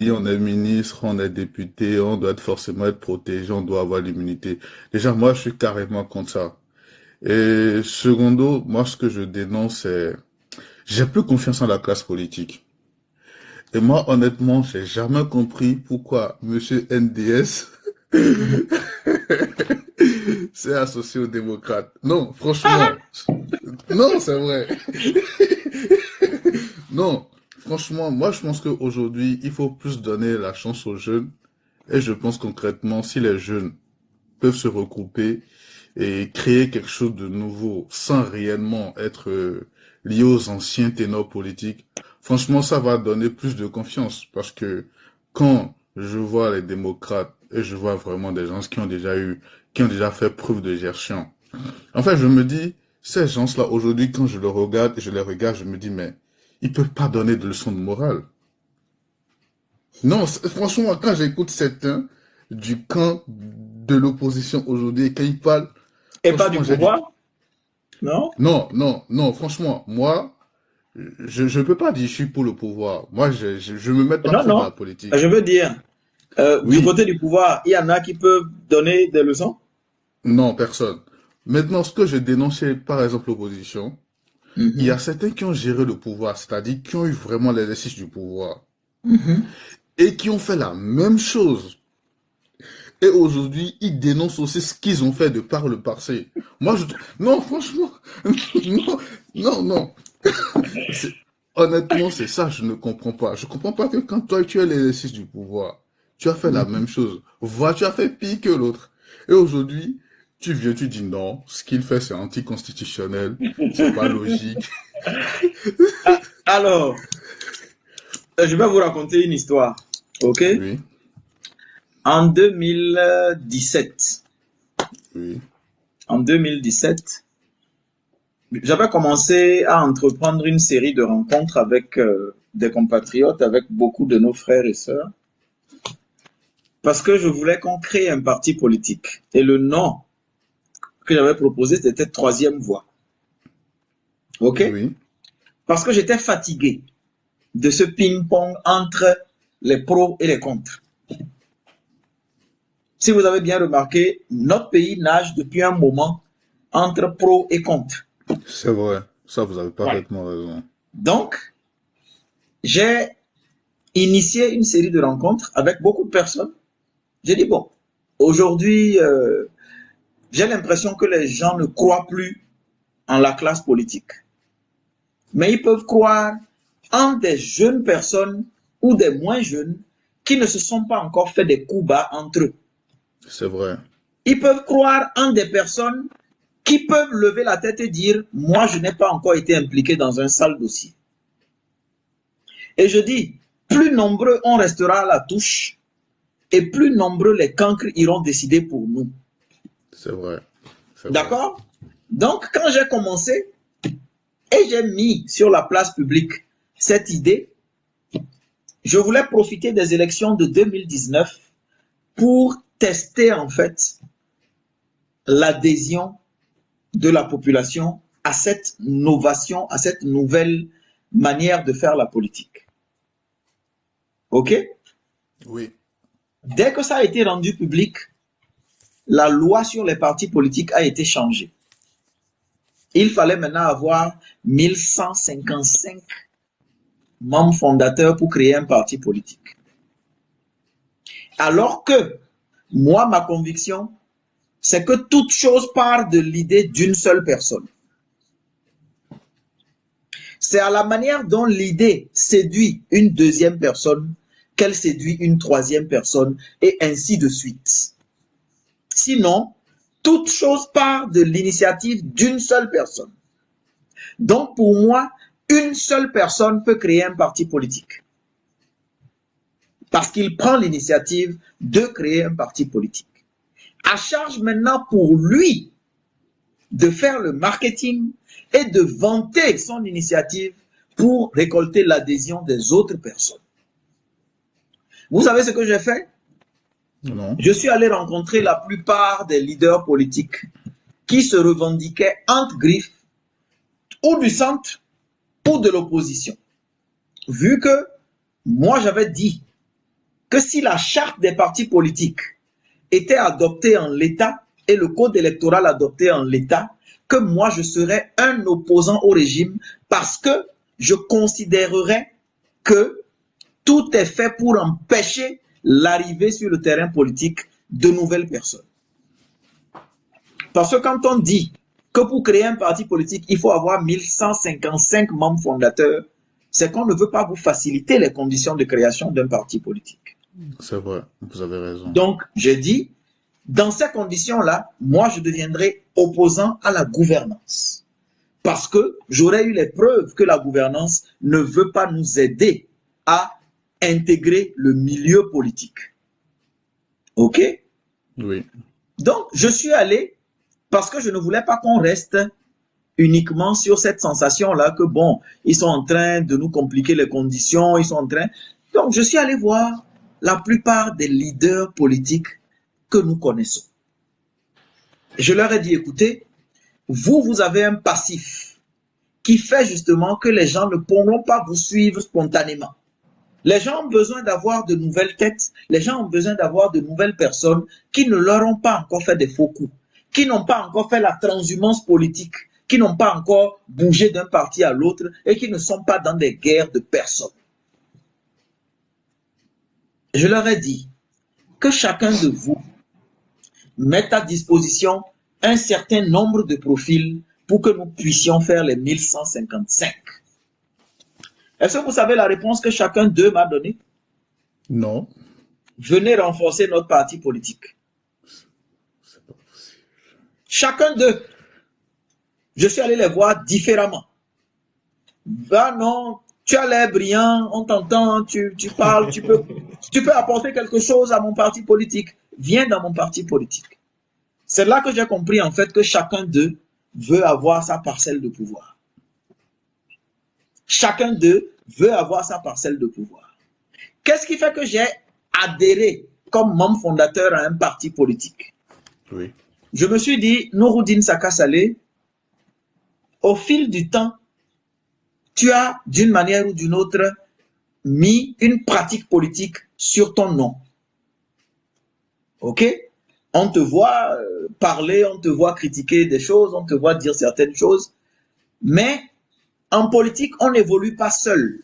Si on est ministre, on est député, on doit forcément être protégé, on doit avoir l'immunité. Déjà, moi, je suis carrément contre ça. Et secondo, moi, ce que je dénonce, c'est, j'ai plus confiance en la classe politique. Et moi, honnêtement, j'ai jamais compris pourquoi Monsieur NDS s'est associé aux démocrates. Non, franchement. Non, c'est vrai. Non, franchement, moi, je pense qu'aujourd'hui, il faut plus donner la chance aux jeunes. Et je pense concrètement, si les jeunes peuvent se regrouper et créer quelque chose de nouveau sans réellement être liés aux anciens ténors politiques, franchement, ça va donner plus de confiance parce que quand je vois les démocrates et je vois vraiment des gens qui ont déjà fait preuve de gestion. En fait, je me dis, ces gens-là, aujourd'hui, quand je les regarde, je me dis, mais ils peuvent pas donner de leçons de morale. Non, franchement, quand j'écoute certains du camp de l'opposition aujourd'hui, quand ils parlent, Et pas du franchement, j'ai dit, pouvoir, non? non, non, non, franchement, moi, je peux pas dire je suis pour le pouvoir. Moi, je me mets pas Non, trop dans non. la politique. Je veux dire, du Oui, côté du pouvoir, il y en a qui peuvent donner des leçons. non, personne. Maintenant, ce que je dénonçais, par exemple, l'opposition, il y a Mhm, certains qui ont géré le pouvoir, c'est-à-dire qui ont eu vraiment l'exercice du pouvoir, mhm. et qui ont fait la même chose. Et aujourd'hui, ils dénoncent aussi ce qu'ils ont fait de par le passé. Moi, non, franchement, non, non, non. C'est- Honnêtement, c'est ça, je ne comprends pas. Je comprends pas que quand toi, tu as l'exercice du pouvoir, tu as fait la même chose. Vois, tu as fait pire que l'autre. Et aujourd'hui, tu viens, tu dis non, ce qu'il fait, c'est anticonstitutionnel, c'est pas logique. Ah, alors, je vais vous raconter une histoire. OK? Oui, En 2017, oui, en 2017, j'avais commencé à entreprendre une série de rencontres avec des compatriotes, avec beaucoup de nos frères et sœurs, parce que je voulais qu'on crée un parti politique. Et le nom que j'avais proposé, c'était Troisième Voie. OK? oui, Parce que j'étais fatigué de ce ping-pong entre les pros et les contre. Si vous avez bien remarqué, notre pays nage depuis un moment entre pros et contre. c'est vrai. Ça, vous avez Ouais. parfaitement raison. Donc, j'ai initié une série de rencontres avec beaucoup de personnes. J'ai dit, bon, aujourd'hui, j'ai l'impression que les gens ne croient plus en la classe politique. Mais ils peuvent croire en des jeunes personnes ou des moins jeunes qui ne se sont pas encore fait des coups bas entre eux. C'est vrai. Ils peuvent croire en des personnes qui peuvent lever la tête et dire, moi, je n'ai pas encore été impliqué dans un sale dossier. Et je dis, plus nombreux on restera à la touche, et plus nombreux les cancres iront décider pour nous. C'est vrai. C'est vrai. D'accord? Donc, quand j'ai commencé et j'ai mis sur la place publique cette idée, je voulais profiter des élections de 2019 pour tester en fait l'adhésion de la population à cette innovation, à cette nouvelle manière de faire la politique. OK? Oui. Dès que ça a été rendu public, la loi sur les partis politiques a été changée. Il fallait maintenant avoir 1155 membres fondateurs pour créer un parti politique. Alors que moi, ma conviction, c'est que toute chose part de l'idée d'une seule personne. C'est à la manière dont l'idée séduit une deuxième personne qu'elle séduit une troisième personne et ainsi de suite. Sinon, toute chose part de l'initiative d'une seule personne. Donc pour moi, une seule personne peut créer un parti politique parce qu'il prend l'initiative de créer un parti politique. À charge maintenant pour lui de faire le marketing et de vanter son initiative pour récolter l'adhésion des autres personnes. Vous savez ce que j'ai fait? Non. Je suis allé rencontrer la plupart des leaders politiques qui se revendiquaient entre griffes ou du centre ou de l'opposition. Vu que moi j'avais dit que si la charte des partis politiques était adoptée en l'état et le code électoral adopté en l'état, que moi je serais un opposant au régime parce que je considérerais que tout est fait pour empêcher l'arrivée sur le terrain politique de nouvelles personnes. Parce que quand on dit que pour créer un parti politique, il faut avoir 1155 membres fondateurs, c'est qu'on ne veut pas vous faciliter les conditions de création d'un parti politique. C'est vrai, vous avez raison. Donc, je dis, dans ces conditions-là, moi, je deviendrai opposant à la gouvernance. Parce que j'aurais eu les preuves que la gouvernance ne veut pas nous aider à intégrer le milieu politique. OK? Oui. Donc, je suis allé parce que je ne voulais pas qu'on reste uniquement sur cette sensation-là que, bon, ils sont en train de nous compliquer les conditions, ils sont en train... Donc, je suis allé voir la plupart des leaders politiques que nous connaissons. Je leur ai dit, écoutez, vous avez un passif qui fait justement que les gens ne pourront pas vous suivre spontanément. Les gens ont besoin d'avoir de nouvelles têtes, les gens ont besoin d'avoir de nouvelles personnes qui ne leur ont pas encore fait des faux coups, qui n'ont pas encore fait la transhumance politique, qui n'ont pas encore bougé d'un parti à l'autre et qui ne sont pas dans des guerres de personnes. Je leur ai dit que chacun de vous mette à disposition un certain nombre de profils pour que nous puissions faire les 1155. Est-ce que vous savez la réponse que chacun d'eux m'a donnée? Non. Venez renforcer notre parti politique. C'est pas possible. Chacun d'eux. Je suis allé les voir différemment. Ben non, tu as l'air brillant, on t'entend, tu parles, tu peux apporter quelque chose à mon parti politique. Viens dans mon parti politique. C'est là que j'ai compris en fait que chacun d'eux veut avoir sa parcelle de pouvoir. Chacun d'eux veut avoir sa parcelle de pouvoir. Qu'est-ce qui fait que j'ai adhéré comme membre fondateur à un parti politique? Oui. Je me suis dit, Nouroudine Saka Saleh, au fil du temps, tu as d'une manière ou d'une autre mis une pratique politique sur ton nom. Ok? On te voit parler, on te voit critiquer des choses, on te voit dire certaines choses, mais en politique, on n'évolue pas seul.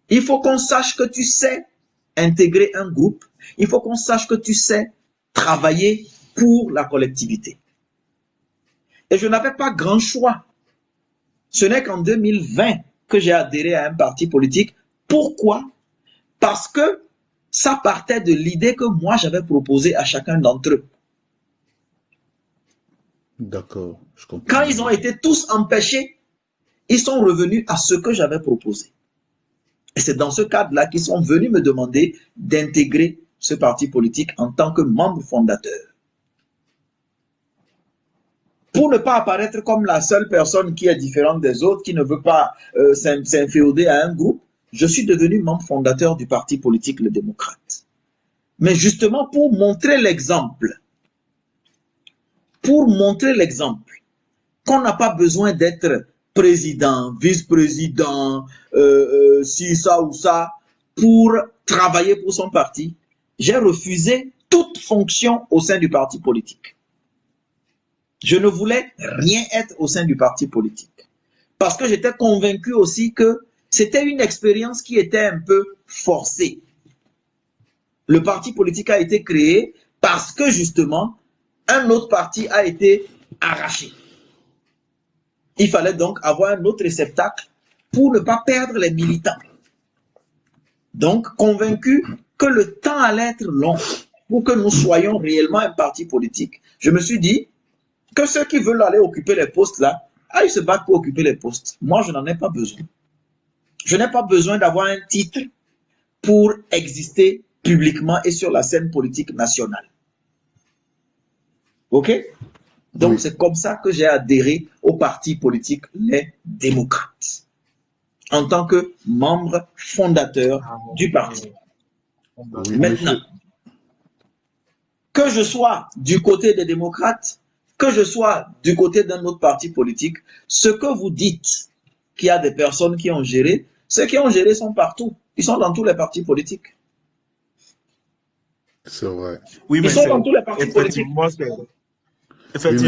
Il faut qu'on sache que tu sais intégrer un groupe. Il faut qu'on sache que tu sais travailler pour la collectivité. Et je n'avais pas grand choix. Ce n'est qu'en 2020 que j'ai adhéré à un parti politique. Pourquoi? Parce que ça partait de l'idée que moi j'avais proposée à chacun d'entre eux. D'accord, je comprends. Quand ils ont été tous empêchés, ils sont revenus à ce que j'avais proposé. Et c'est dans ce cadre-là qu'ils sont venus me demander d'intégrer ce parti politique en tant que membre fondateur. Pour ne pas apparaître comme la seule personne qui est différente des autres, qui ne veut pas s'inféoder à un groupe, je suis devenu membre fondateur du parti politique Les Démocrates. Mais justement pour montrer l'exemple, qu'on n'a pas besoin d'être président, vice-président, si ça ou ça, pour travailler pour son parti, j'ai refusé toute fonction au sein du parti politique. Je ne voulais rien être au sein du parti politique. Parce que j'étais convaincu aussi que c'était une expérience qui était un peu forcée. Le parti politique a été créé parce que justement, un autre parti a été arraché. Il fallait donc avoir un autre réceptacle pour ne pas perdre les militants. Donc, convaincu que le temps allait être long pour que nous soyons réellement un parti politique, je me suis dit que ceux qui veulent aller occuper les postes là, aillent se battre pour occuper les postes. Moi, je n'en ai pas besoin. Je n'ai pas besoin d'avoir un titre pour exister publiquement et sur la scène politique nationale. Ok? Donc, oui. C'est comme ça que j'ai adhéré au parti politique Les Démocrates, en tant que membre fondateur du parti. Oui, maintenant, que je sois du côté des démocrates, que je sois du côté d'un autre parti politique, ce que vous dites qu'il y a des personnes qui ont géré, ceux qui ont géré sont partout. Ils sont dans tous les partis politiques. C'est vrai. Oui, Ils mais sont dans tous les partis politiques. effectivement, Oui, mais